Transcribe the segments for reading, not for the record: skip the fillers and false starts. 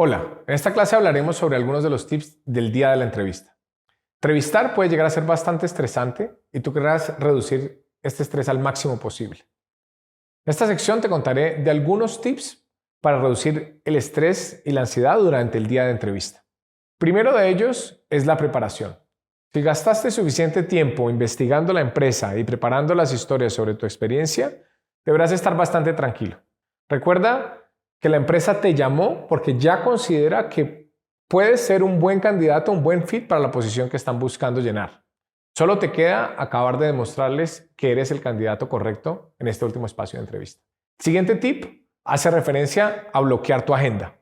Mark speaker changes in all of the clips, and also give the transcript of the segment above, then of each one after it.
Speaker 1: Hola, en esta clase hablaremos sobre algunos de los tips del día de la entrevista. Entrevistar puede llegar a ser bastante estresante y tú querrás reducir este estrés al máximo posible. En esta sección te contaré de algunos tips para reducir el estrés y la ansiedad durante el día de entrevista. Primero de ellos es la preparación. Si gastaste suficiente tiempo investigando la empresa y preparando las historias sobre tu experiencia, deberás estar bastante tranquilo. Recuerda que la empresa te llamó porque ya considera que puedes ser un buen candidato, un buen fit para la posición que están buscando llenar. Solo te queda acabar de demostrarles que eres el candidato correcto en este último espacio de entrevista. El siguiente tip hace referencia a bloquear tu agenda.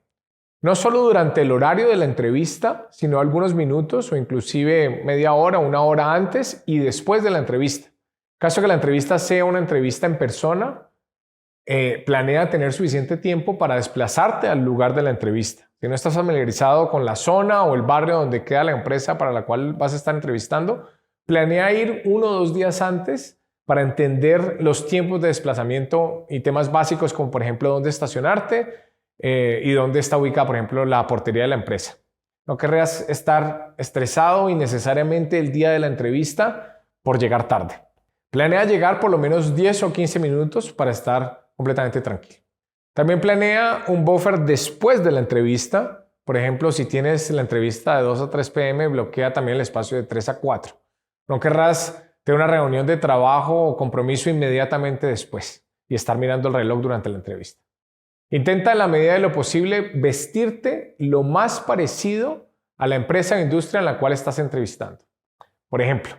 Speaker 1: No solo durante el horario de la entrevista, sino algunos minutos o inclusive media hora, una hora antes y después de la entrevista. En caso que la entrevista sea una entrevista en persona, planea tener suficiente tiempo para desplazarte al lugar de la entrevista. Si no estás familiarizado con la zona o el barrio donde queda la empresa para la cual vas a estar entrevistando, planea ir 1 o 2 días antes para entender los tiempos de desplazamiento y temas básicos como por ejemplo dónde estacionarte y dónde está ubicada por ejemplo la portería de la empresa. No querrás estar estresado innecesariamente el día de la entrevista por llegar tarde. Planea llegar por lo menos 10 o 15 minutos para estar completamente tranquilo. También planea un buffer después de la entrevista. Por ejemplo, si tienes la entrevista de 2 a 3 p.m., bloquea también el espacio de 3 a 4. No querrás tener una reunión de trabajo o compromiso inmediatamente después y estar mirando el reloj durante la entrevista. Intenta en la medida de lo posible vestirte lo más parecido a la empresa o industria en la cual estás entrevistando. Por ejemplo,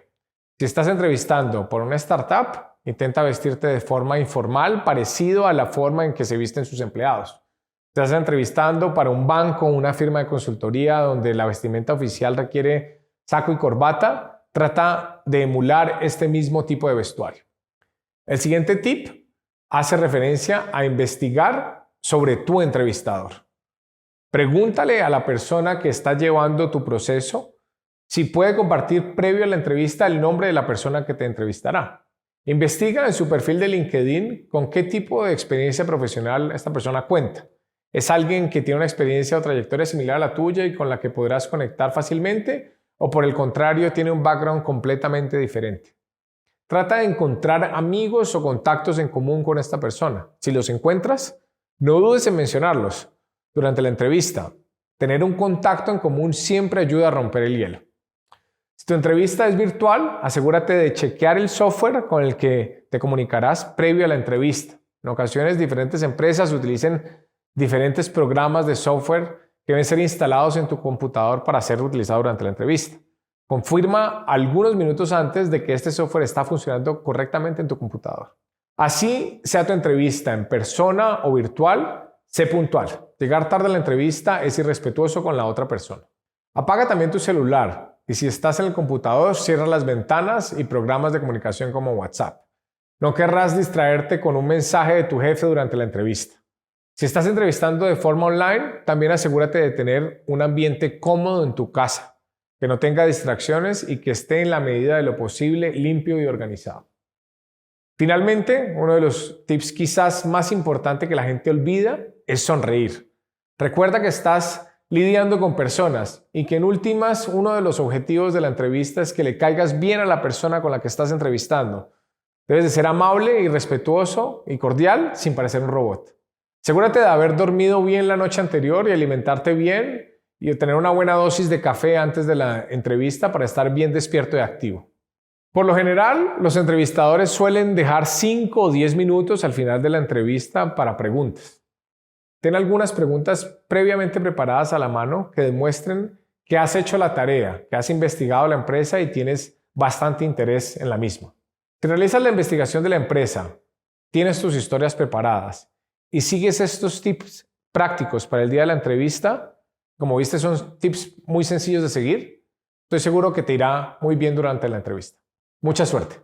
Speaker 1: si estás entrevistando por una startup, intenta vestirte de forma informal, parecido a la forma en que se visten sus empleados. Si estás entrevistando para un banco o una firma de consultoría donde la vestimenta oficial requiere saco y corbata, trata de emular este mismo tipo de vestuario. El siguiente tip hace referencia a investigar sobre tu entrevistador. Pregúntale a la persona que está llevando tu proceso si puede compartir previo a la entrevista el nombre de la persona que te entrevistará. Investiga en su perfil de LinkedIn con qué tipo de experiencia profesional esta persona cuenta. ¿Es alguien que tiene una experiencia o trayectoria similar a la tuya y con la que podrás conectar fácilmente? ¿O por el contrario tiene un background completamente diferente? Trata de encontrar amigos o contactos en común con esta persona. Si los encuentras, no dudes en mencionarlos durante la entrevista. Tener un contacto en común siempre ayuda a romper el hielo. Si tu entrevista es virtual, asegúrate de chequear el software con el que te comunicarás previo a la entrevista. En ocasiones, diferentes empresas utilizan diferentes programas de software que deben ser instalados en tu computador para ser utilizados durante la entrevista. Confirma algunos minutos antes de que este software está funcionando correctamente en tu computador. Así sea tu entrevista en persona o virtual, sé puntual. Llegar tarde a la entrevista es irrespetuoso con la otra persona. Apaga también tu celular. Y si estás en el computador, cierra las ventanas y programas de comunicación como WhatsApp. No querrás distraerte con un mensaje de tu jefe durante la entrevista. Si estás entrevistando de forma online, también asegúrate de tener un ambiente cómodo en tu casa, que no tenga distracciones y que esté en la medida de lo posible limpio y organizado. Finalmente, uno de los tips quizás más importante que la gente olvida es sonreír. Recuerda que estás lidiando con personas y que en últimas uno de los objetivos de la entrevista es que le caigas bien a la persona con la que estás entrevistando. Debes de ser amable y respetuoso y cordial sin parecer un robot. Asegúrate de haber dormido bien la noche anterior y alimentarte bien y de tener una buena dosis de café antes de la entrevista para estar bien despierto y activo. Por lo general, los entrevistadores suelen dejar 5 o 10 minutos al final de la entrevista para preguntas. Ten algunas preguntas previamente preparadas a la mano que demuestren que has hecho la tarea, que has investigado la empresa y tienes bastante interés en la misma. Si realizas la investigación de la empresa, tienes tus historias preparadas y sigues estos tips prácticos para el día de la entrevista, como viste son tips muy sencillos de seguir, estoy seguro que te irá muy bien durante la entrevista. Mucha suerte.